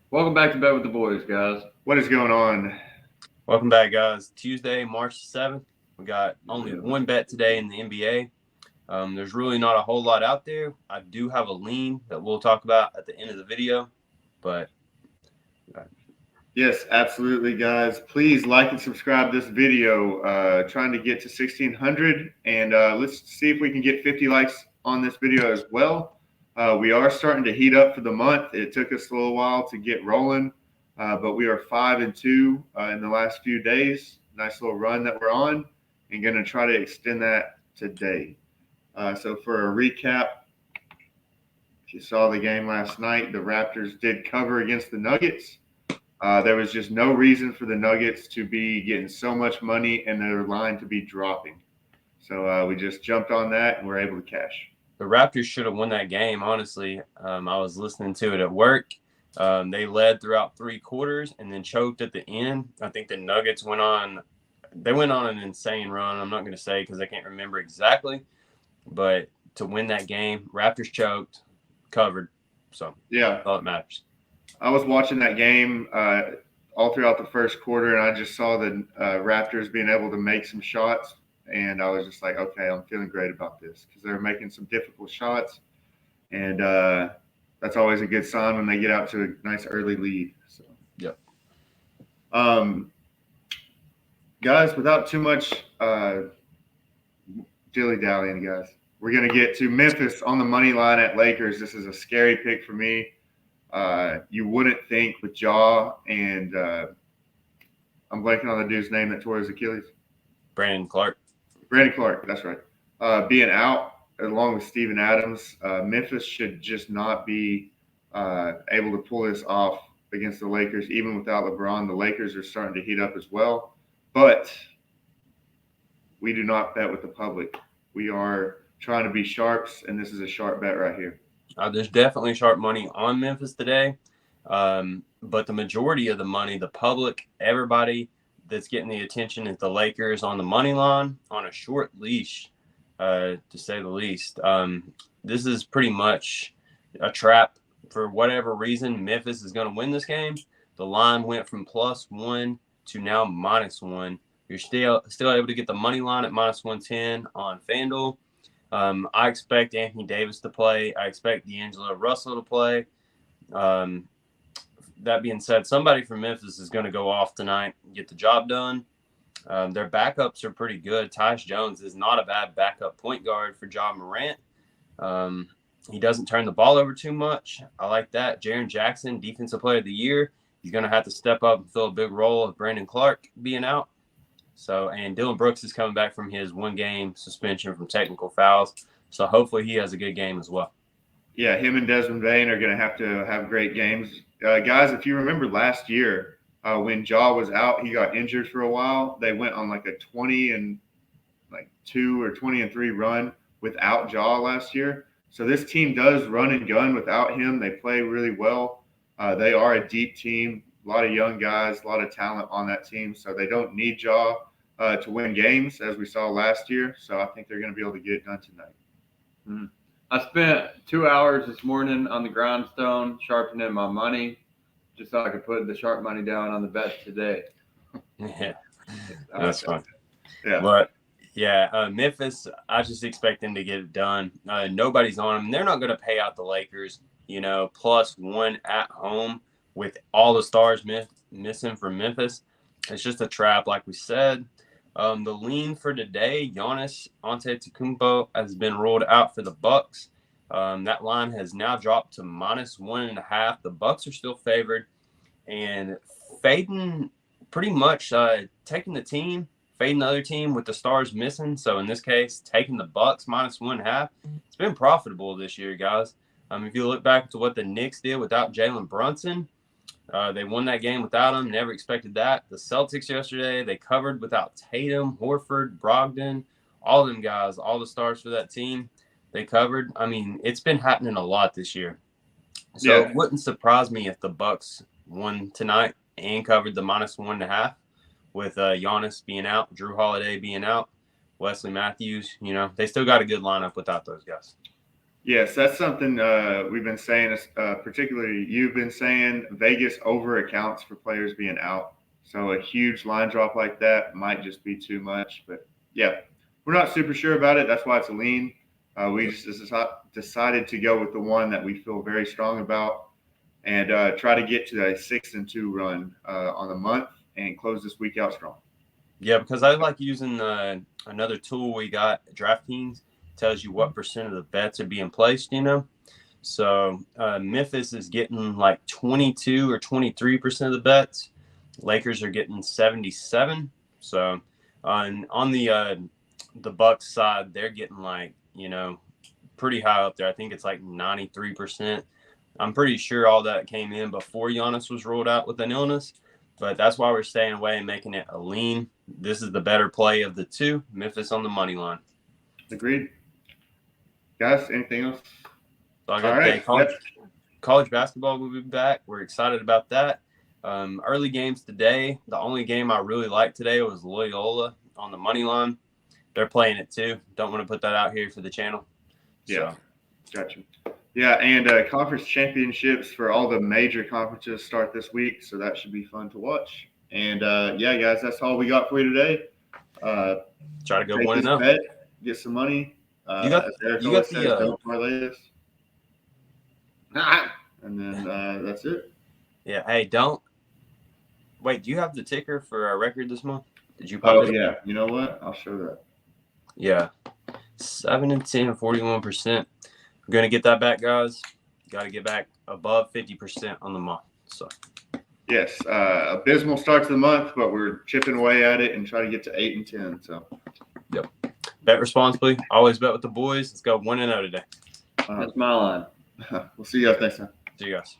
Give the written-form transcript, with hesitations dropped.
Welcome back to Bed with the Boys, guys. What is going on? Welcome back, guys. Tuesday, March 7th. We got only Yeah. one bet today in the NBA. There's really not a whole lot out there. I do have a lean that we'll talk about at the end of the video, but Yes, absolutely, guys. Please like and subscribe this video. Trying to get to 1,600, and let's see if we can get 50 likes on this video as well. We are starting to heat up for the month. It took us a little while to get rolling, but we are 5-2 in the last few days. Nice little run that we're on, and going to try to extend that today. So for a recap, if you saw the game last night, the Raptors did cover against the Nuggets. There was just no reason for the Nuggets to be getting so much money and their line to be dropping. So we just jumped on that and we're able to cash. the Raptors should have won that game, honestly. I was listening to it at work. They led throughout 3 quarters and then choked at the end. I think the Nuggets went on an insane run. I'm not going to say because I can't remember exactly, but to win that game, Raptors choked, covered. So Yeah, that's all that matters. I was watching that game all throughout the first quarter, and I just saw the Raptors being able to make some shots, and I was just like, okay, I'm feeling great about this because they're making some difficult shots, and that's always a good sign when they get out to a nice early lead. So, Yep. um, guys, without too much dilly dallying, guys, we're gonna get to Memphis on the money line at Lakers. This is a scary pick for me. You wouldn't think with Jaw and I'm blanking on the dude's name that tore his Achilles. Brandon Clark. Brandon Clark, that's right. Being out along with Steven Adams, Memphis should just not be able to pull this off against the Lakers, even without LeBron. The Lakers are starting to heat up as well, but we do not bet with the public. We are trying to be sharps, and this is a sharp bet right here. There's definitely sharp money on Memphis today. But the majority of the money, the public, everybody that's getting the attention is the Lakers on the money line on a short leash, to say the least. This is pretty much a trap. For whatever reason, Memphis is going to win this game. The line went from +1 to now -1. You're still able to get the money line at -110 on FanDuel. I expect Anthony Davis to play. I expect D'Angelo Russell to play. That being said, somebody from Memphis is going to go off tonight and get the job done. Their backups are pretty good. Tyus Jones is not a bad backup point guard for Ja Morant. He doesn't turn the ball over too much. I like that. Jaren Jackson, Defensive Player of the Year. He's going to have to step up and fill a big role of Brandon Clark being out. So, and Dylan Brooks is coming back from his 1-game suspension from technical fouls. So hopefully he has a good game as well. Yeah, him and Desmond Bain are going to have great games. Guys, if you remember last year when Jaw was out, he got injured for a while. They went on like a 20-2 or 20-3 run without Jaw last year. So this team does run and gun without him. They play really well. They are a deep team, a lot of young guys, a lot of talent on that team. So they don't need Jaw to win games as we saw last year. So I think they're going to be able to get it done tonight. Mm-hmm. I spent 2 hours this morning on the grindstone sharpening my money just so I could put the sharp money down on the bet today. Yeah, that's fun. Yeah. But yeah, Memphis, I just expect them to get it done. Nobody's on them. They're not going to pay out the Lakers, +1 at home with all the stars missing from Memphis. It's just a trap, like we said. The lean for today, Giannis Antetokounmpo has been ruled out for the Bucks. That line has now dropped to -1.5. The Bucks are still favored, and fading pretty much taking the team, fading the other team with the stars missing. So in this case, taking the Bucks -1.5. It's been profitable this year, guys. If you look back to what the Knicks did without Jalen Brunson, they won that game without him. Never expected that. The Celtics yesterday, they covered without Tatum, Horford, Brogdon, all of them guys, all the stars for that team. They covered. I mean, it's been happening a lot this year. So It wouldn't surprise me if the Bucks won tonight and covered the -1.5 with Giannis being out, Drew Holiday being out, Wesley Matthews. They still got a good lineup without those guys. Yes, that's something we've been saying, particularly you've been saying Vegas over accounts for players being out. So a huge line drop like that might just be too much. But yeah, we're not super sure about it. That's why it's a lean. We just decided to go with the one that we feel very strong about and try to get to a 6-2 run on the month and close this week out strong. Yeah, because I like using another tool we got, DraftKings. Tells you what percent of the bets are being placed, you know. So Memphis is getting like 22 or 23% of the bets. Lakers are getting 77. So on the Bucks side, they're getting like, you know, pretty high up there. I think it's like 93%. I'm pretty sure all that came in before Giannis was ruled out with an illness, but that's why we're staying away and making it a lean. This is the better play of the two. Memphis on the money line. Agreed. Guys, anything else? So I All got right. college basketball will be back. We're excited about that. Early games today. The only game I really liked today was Loyola on the money line. They're playing it too. Don't want to put that out here for the channel. Yeah. So, Gotcha. Yeah, and conference championships for all the major conferences start this week, so that should be fun to watch. And yeah, guys, that's all we got for you today. try to go Take 1-0. bet, get some money. You got the don't parlay us. And then that's it. Yeah. Hey, don't wait. Do you have the ticker for our record this month? Did you? Oh yeah. You know what? I'll show that. Yeah. 7-10, 41%. We're gonna get that back, guys. Got to get back above 50% on the month. So. Yes, abysmal start to the month, but we're chipping away at it and try to get to 8 and 10. So. Yep. Bet responsibly. Always bet with the boys. Let's go 1-0 today. That's my line. We'll see you guys next time. See you guys.